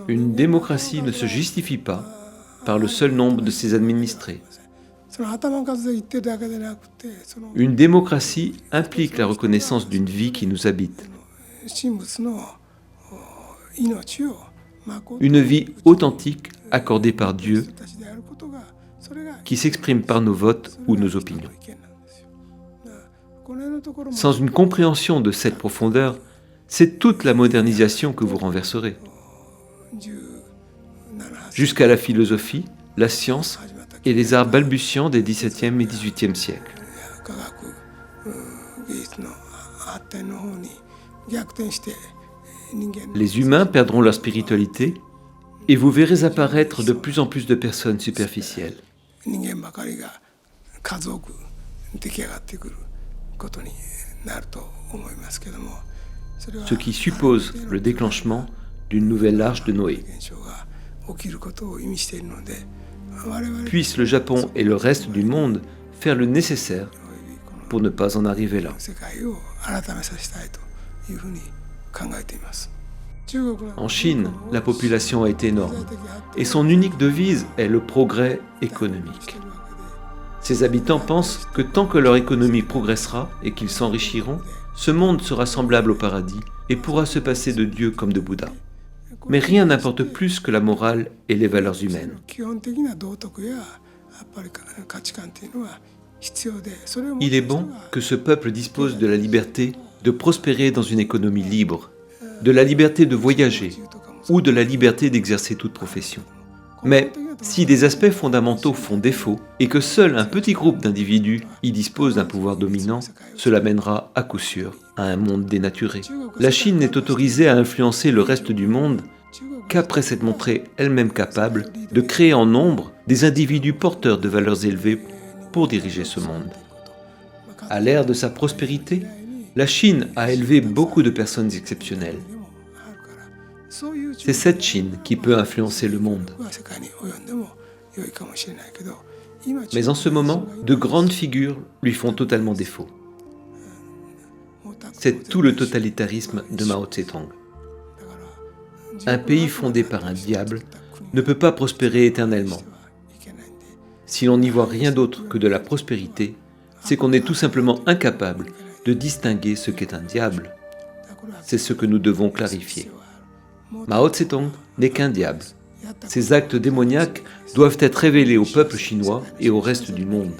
Une démocratie ne se justifie pas par le seul nombre de ses administrés. Une démocratie implique la reconnaissance d'une vie qui nous habite. Une vie authentique accordée par Dieu qui s'exprime par nos votes ou nos opinions. Sans une compréhension de cette profondeur, c'est toute la modernisation que vous renverserez. Jusqu'à la philosophie, la science et les arts balbutiants des XVIIe et XVIIIe siècles. Les humains perdront leur spiritualité et vous verrez apparaître de plus en plus de personnes superficielles. Ce qui suppose le déclenchement d'une nouvelle arche de Noé. Puisse le Japon et le reste du monde faire le nécessaire pour ne pas en arriver là. En Chine, la population a été énorme et son unique devise est le progrès économique. Ses habitants pensent que tant que leur économie progressera et qu'ils s'enrichiront, ce monde sera semblable au paradis et pourra se passer de Dieu comme de Bouddha. Mais rien n'importe plus que la morale et les valeurs humaines. Il est bon que ce peuple dispose de la liberté de prospérer dans une économie libre, de la liberté de voyager ou de la liberté d'exercer toute profession. Mais si des aspects fondamentaux font défaut et que seul un petit groupe d'individus y dispose d'un pouvoir dominant, cela mènera à coup sûr à un monde dénaturé. La Chine n'est autorisée à influencer le reste du monde qu'après s'être montrée elle-même capable de créer en nombre des individus porteurs de valeurs élevées pour diriger ce monde. À l'ère de sa prospérité, la Chine a élevé beaucoup de personnes exceptionnelles. C'est cette Chine qui peut influencer le monde. Mais en ce moment, de grandes figures lui font totalement défaut. C'est tout le totalitarisme de Mao Tse-tung. Un pays fondé par un diable ne peut pas prospérer éternellement. Si l'on n'y voit rien d'autre que de la prospérité, c'est qu'on est tout simplement incapable de distinguer ce qu'est un diable. C'est ce que nous devons clarifier. Mao Tse-tung n'est qu'un diable. Ses actes démoniaques doivent être révélés au peuple chinois et au reste du monde.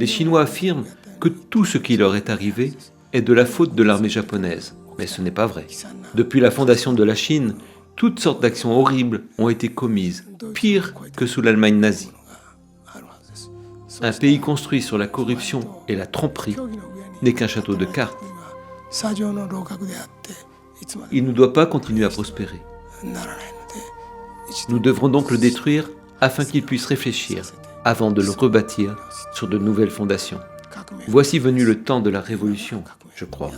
Les Chinois affirment que tout ce qui leur est arrivé est de la faute de l'armée japonaise, mais ce n'est pas vrai. Depuis la fondation de la Chine, toutes sortes d'actions horribles ont été commises, pire que sous l'Allemagne nazie. Un pays construit sur la corruption et la tromperie n'est qu'un château de cartes. Il ne doit pas continuer à prospérer. Nous devrons donc le détruire afin qu'il puisse réfléchir avant de le rebâtir sur de nouvelles fondations. Voici venu le temps de la révolution, je crois.